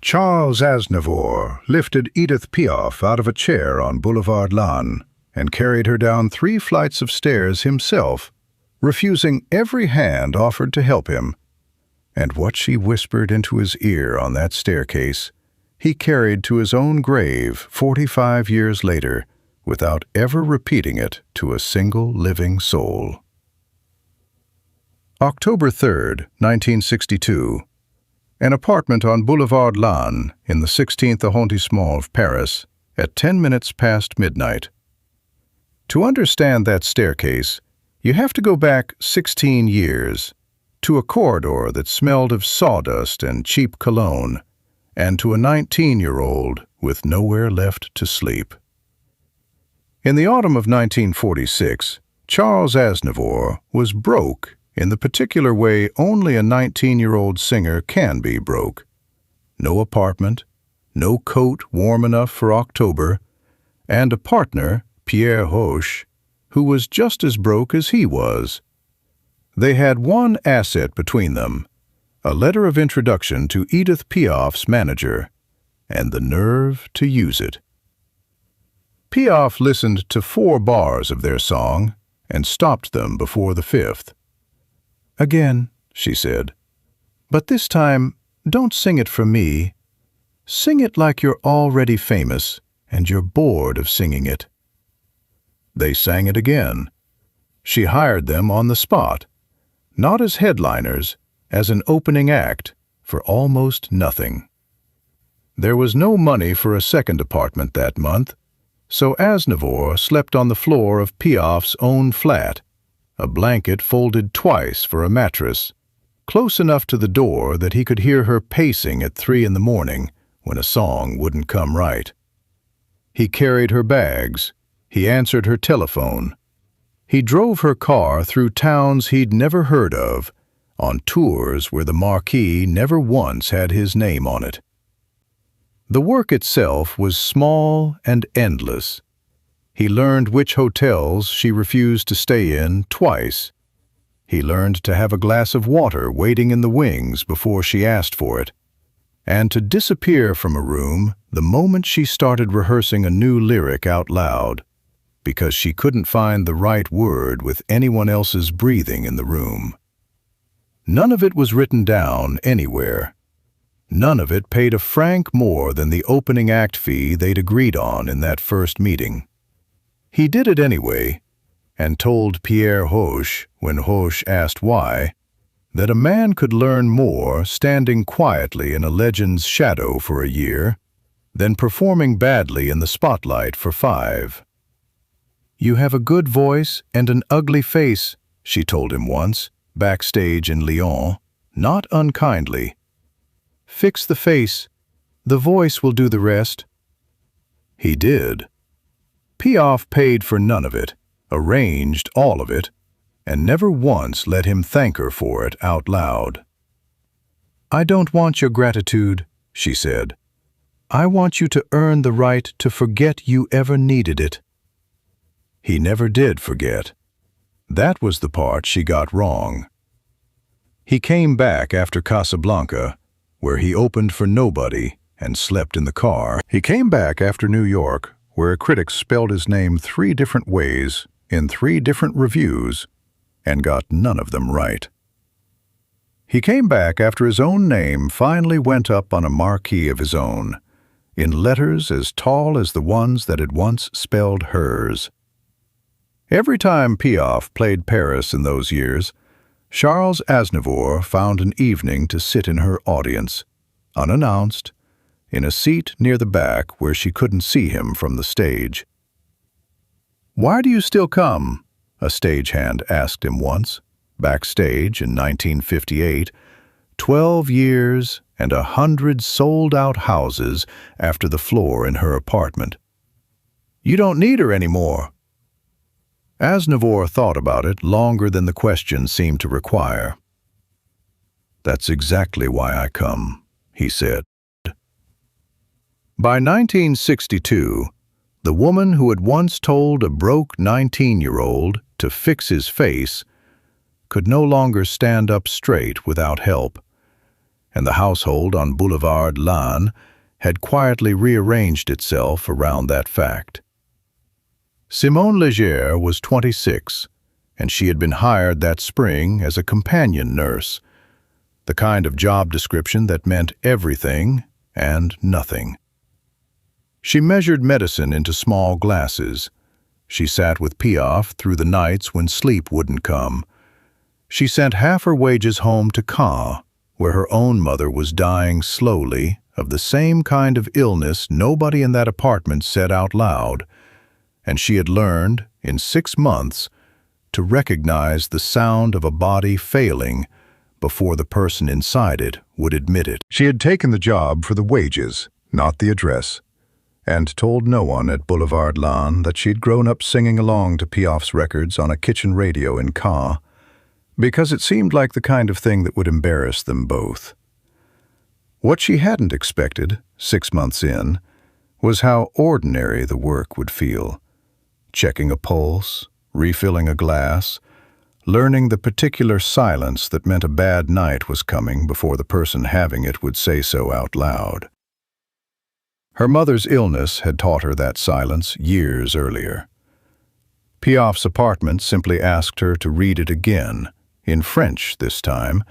Charles Aznavour lifted Edith Piaf out of a chair on Boulevard Lannes and carried her down 3 flights of stairs himself, refusing every hand offered to help him. And what she whispered into his ear on that staircase, he carried to his own grave 45 years later, without ever repeating it to a single living soul. October 3rd, 1962. An apartment on Boulevard Lannes in the 16th arrondissement of Paris at 10 minutes past midnight. To understand that staircase, you have to go back 16 years, to a corridor that smelled of sawdust and cheap cologne, and to a 19-year-old with nowhere left to sleep. In the autumn of 1946, Charles Aznavour was broke in the particular way only a 19-year-old singer can be broke. No apartment, no coat warm enough for October, and a partner, Pierre Roche, who was just as broke as he was. They had one asset between them, a letter of introduction to Edith Piaf's manager, and the nerve to use it. Piaf listened to 4 bars of their song and stopped them before the 5th. "Again," she said, "but this time don't sing it for me. Sing it like you're already famous and you're bored of singing it." They sang it again. She hired them on the spot, not as headliners, as an opening act, for almost nothing. There was no money for a second apartment that month, so Aznavour slept on the floor of Piaf's own flat, a blanket folded twice for a mattress, close enough to the door that he could hear her pacing at 3 in the morning when a song wouldn't come right. He carried her bags. He answered her telephone. He drove her car through towns he'd never heard of, on tours where the marquee never once had his name on it. The work itself was small and endless. He learned which hotels she refused to stay in twice. He learned to have a glass of water waiting in the wings before she asked for it, and to disappear from a room the moment she started rehearsing a new lyric out loud, because she couldn't find the right word with anyone else's breathing in the room. None of it was written down anywhere. None of it paid a franc more than the opening act fee they'd agreed on in that first meeting. He did it anyway, and told Pierre Roche, when Roche asked why, that a man could learn more standing quietly in a legend's shadow for a year than performing badly in the spotlight for 5. "You have a good voice and an ugly face," she told him once, backstage in Lyon, not unkindly. "Fix the face. The voice will do the rest." He did. Piaf paid for none of it, arranged all of it, and never once let him thank her for it out loud. "I don't want your gratitude," she said. "I want you to earn the right to forget you ever needed it." He never did forget. That was the part she got wrong. He came back after Casablanca, where he opened for nobody and slept in the car. He came back after New York, where a critic spelled his name 3 different ways in 3 different reviews and got none of them right. He came back after his own name finally went up on a marquee of his own, in letters as tall as the ones that had once spelled hers. Every time Piaf played Paris in those years, Charles Aznavour found an evening to sit in her audience, unannounced, in a seat near the back where she couldn't see him from the stage. "Why do you still come?" a stagehand asked him once, backstage in 1958, 12 years and 100 sold-out houses after the floor in her apartment. "You don't need her anymore." Aznavour thought about it longer than the question seemed to require. "That's exactly why I come," he said. By 1962, the woman who had once told a broke 19-year-old to fix his face could no longer stand up straight without help. and the household on Boulevard Lannes had quietly rearranged itself around that fact. Simone Léger was 26, and she had been hired that spring as a companion nurse, the kind of job description that meant everything and nothing. She measured medicine into small glasses. She sat with Piaf through the nights when sleep wouldn't come. She sent half her wages home to Caen, where her own mother was dying slowly of the same kind of illness nobody in that apartment said out loud, and she had learned, in 6 months, to recognize the sound of a body failing before the person inside it would admit it. She had taken the job for the wages, not the address, and told no one at Boulevard Lannes that she'd grown up singing along to Piaf's records on a kitchen radio in Caen, because it seemed like the kind of thing that would embarrass them both. What she hadn't expected, 6 months in, was how ordinary the work would feel. Checking a pulse, refilling a glass, learning the particular silence that meant a bad night was coming before the person having it would say so out loud. Her mother's illness had taught her that silence years earlier. Piaf's apartment simply asked her to read it again, in French this time,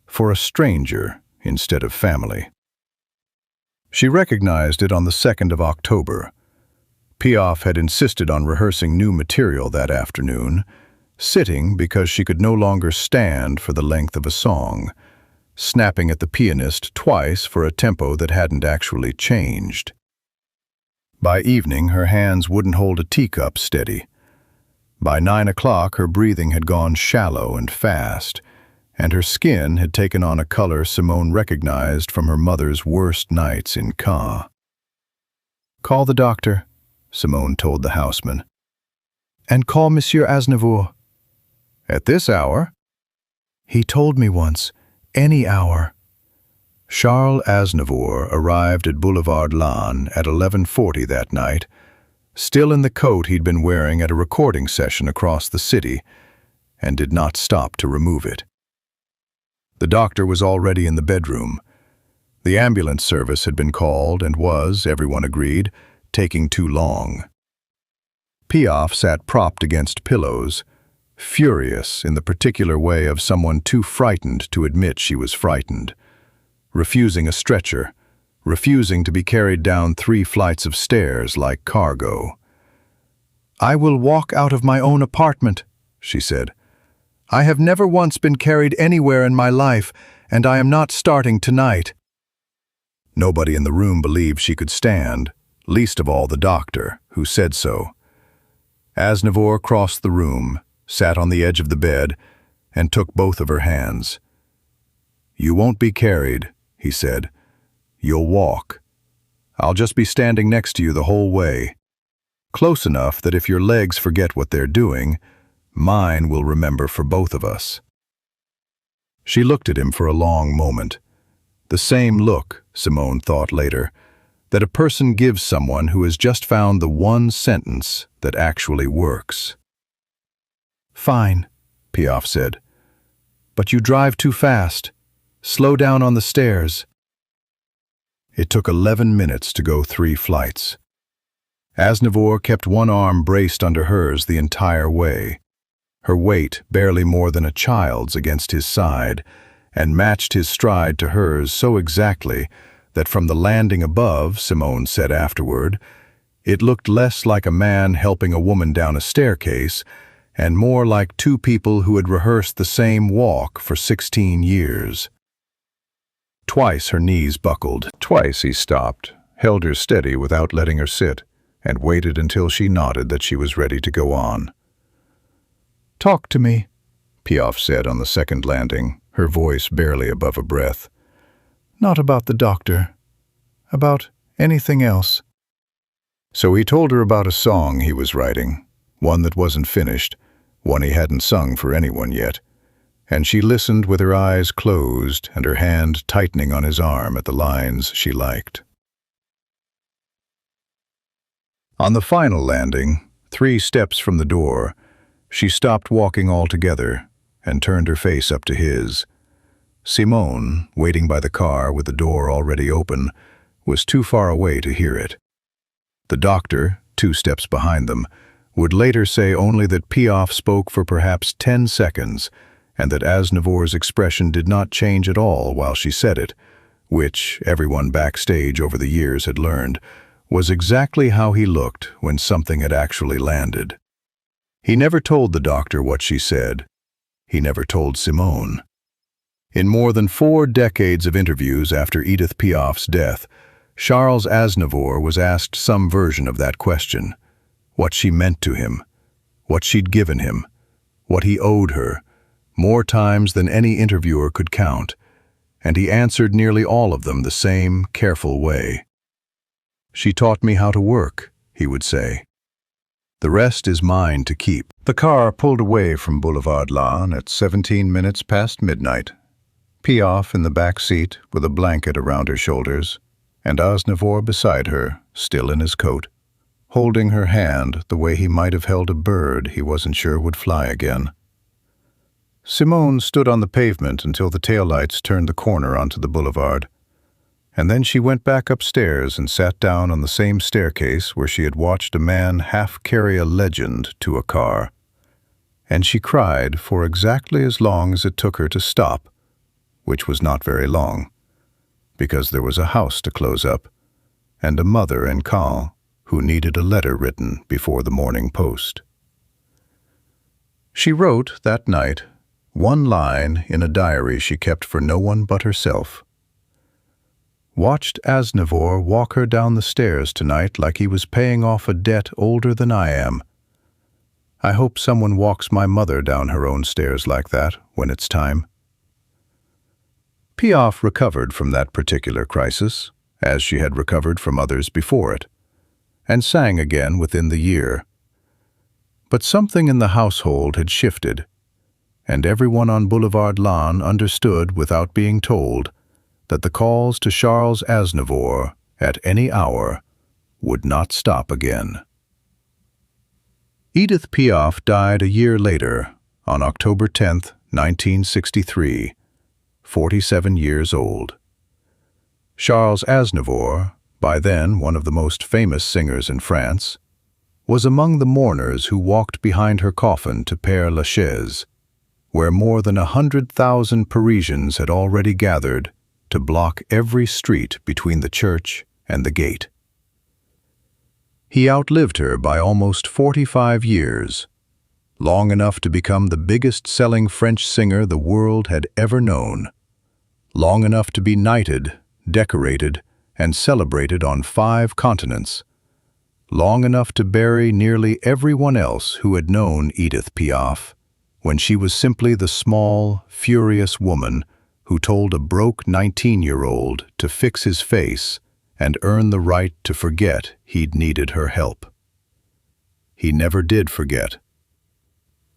for a stranger instead of family. She recognized it on the 2nd of October. Piaf had insisted on rehearsing new material that afternoon, sitting because she could no longer stand for the length of a song, snapping at the pianist twice for a tempo that hadn't actually changed. By evening, her hands wouldn't hold a teacup steady. By 9 o'clock, her breathing had gone shallow and fast, and her skin had taken on a color Simone recognized from her mother's worst nights in Caen. "Call the doctor," Simone told the houseman. "And call Monsieur Aznavour." "At this hour?" "He told me once, any hour." Charles Aznavour arrived at Boulevard Lannes at 11:40 that night, still in the coat he'd been wearing at a recording session across the city, and did not stop to remove it. The doctor was already in the bedroom. The ambulance service had been called and was, everyone agreed, taking too long. Piaf sat propped against pillows, furious in the particular way of someone too frightened to admit she was frightened, refusing a stretcher, refusing to be carried down 3 flights of stairs like cargo. "I will walk out of my own apartment," she said. "I have never once been carried anywhere in my life, and I am not starting tonight." Nobody in the room believed she could stand, least of all the doctor, who said so. Aznavour crossed the room, sat on the edge of the bed, and took both of her hands. "You won't be carried," he said. "You'll walk. I'll just be standing next to you the whole way. Close enough that if your legs forget what they're doing, mine will remember for both of us." She looked at him for a long moment. The same look, Simone thought later, that a person gives someone who has just found the one sentence that actually works. "Fine," Piaf said. "But you drive too fast. Slow down on the stairs." It took 11 minutes to go 3 flights. Aznavour kept one arm braced under hers the entire way, her weight barely more than a child's against his side, and matched his stride to hers so exactly that from the landing above, Simone said afterward, it looked less like a man helping a woman down a staircase and more like 2 people who had rehearsed the same walk for 16 years. Twice her knees buckled. Twice he stopped, held her steady without letting her sit, and waited until she nodded that she was ready to go on. "Talk to me," Piaf said on the second landing, her voice barely above a breath. "Not about the doctor. About anything else." So he told her about a song he was writing, one that wasn't finished, one he hadn't sung for anyone yet, and she listened with her eyes closed and her hand tightening on his arm at the lines she liked. On the final landing, 3 steps from the door, she stopped walking altogether and turned her face up to his. Simone, waiting by the car with the door already open, was too far away to hear it. The doctor, 2 steps behind them, would later say only that Piaf spoke for perhaps 10 seconds and that Aznavour's expression did not change at all while she said it, which, everyone backstage over the years had learned, was exactly how he looked when something had actually landed. He never told the doctor what she said. He never told Simone. In more than 4 decades of interviews after Edith Piaf's death, Charles Aznavour was asked some version of that question: what she meant to him, what she'd given him, what he owed her, more times than any interviewer could count, and he answered nearly all of them the same careful way. "She taught me how to work," he would say. "The rest is mine to keep." The car pulled away from Boulevard Lannes at 17 minutes past midnight. Piaf in the back seat with a blanket around her shoulders, and Aznavour beside her, still in his coat, holding her hand the way he might have held a bird he wasn't sure would fly again. Simone stood on the pavement until the taillights turned the corner onto the boulevard, and then she went back upstairs and sat down on the same staircase where she had watched a man half carry a legend to a car. And she cried for exactly as long as it took her to stop, which was not very long, because there was a house to close up, and a mother in Caen who needed a letter written before the morning post. She wrote that night 1 line in a diary she kept for no one but herself. "Watched Aznavour walk her down the stairs tonight like he was paying off a debt older than I am. I hope someone walks my mother down her own stairs like that when it's time." Piaf recovered from that particular crisis, as she had recovered from others before it, and sang again within the year. But something in the household had shifted, and everyone on Boulevard Lannes understood without being told that the calls to Charles Aznavour at any hour would not stop again. Edith Piaf died a year later, on October 10, 1963, 47 years old. Charles Aznavour, by then one of the most famous singers in France, was among the mourners who walked behind her coffin to Père Lachaise, where more than 100,000 Parisians had already gathered to block every street between the church and the gate. He outlived her by almost 45 years, long enough to become the biggest-selling French singer the world had ever known, long enough to be knighted, decorated, and celebrated on 5 continents, long enough to bury nearly everyone else who had known Edith Piaf, when she was simply the small, furious woman who told a broke 19-year-old to fix his face and earn the right to forget he'd needed her help. He never did forget.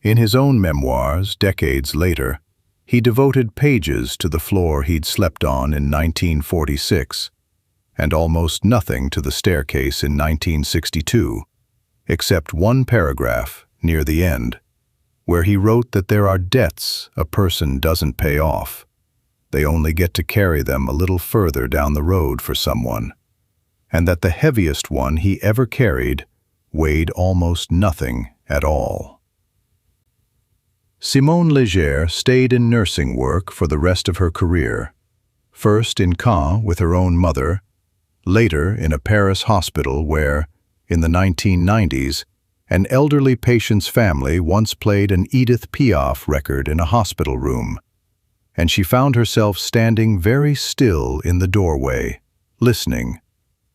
In his own memoirs, decades later, he devoted pages to the floor he'd slept on in 1946, and almost nothing to the staircase in 1962, except 1 paragraph near the end, where he wrote that there are debts a person doesn't pay off. They only get to carry them a little further down the road for someone, and that the heaviest one he ever carried weighed almost nothing at all. Simone Léger stayed in nursing work for the rest of her career, first in Caen with her own mother, later in a Paris hospital where, in the 1990s, an elderly patient's family once played an Edith Piaf record in a hospital room, and she found herself standing very still in the doorway, listening,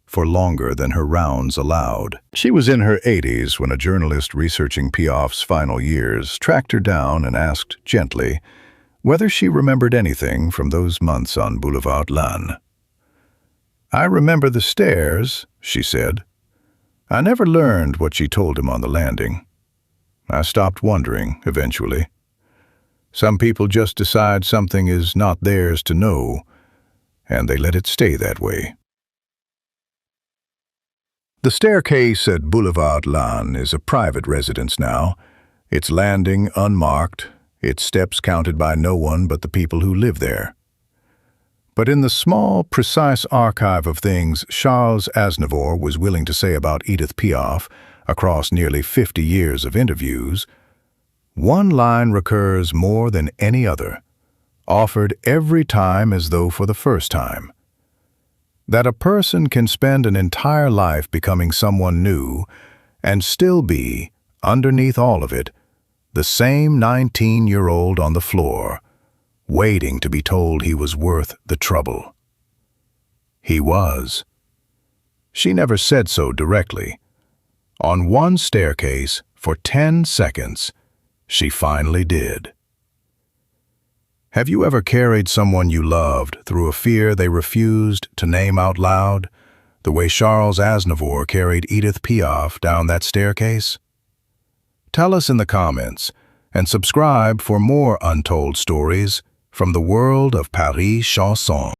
for longer than her rounds allowed. She was in her 80s when a journalist researching Piaf's final years tracked her down and asked gently whether she remembered anything from those months on Boulevard Lannes. "I remember the stairs," she said. "I never learned what she told him on the landing. I stopped wondering, eventually. Some people just decide something is not theirs to know, and they let it stay that way." The staircase at Boulevard Lannes is a private residence now, its landing unmarked, its steps counted by no one but the people who live there. But in the small, precise archive of things Charles Aznavour was willing to say about Edith Piaf across nearly 50 years of interviews, one line recurs more than any other, offered every time as though for the first time. That a person can spend an entire life becoming someone new and still be, underneath all of it, the same 19-year-old on the floor, waiting to be told he was worth the trouble. He was. She never said so directly. On one staircase, for 10 seconds, she finally did. Have you ever carried someone you loved through a fear they refused to name out loud, the way Charles Aznavour carried Edith Piaf down that staircase? Tell us in the comments, and subscribe for more untold stories from the world of Paris Chanson.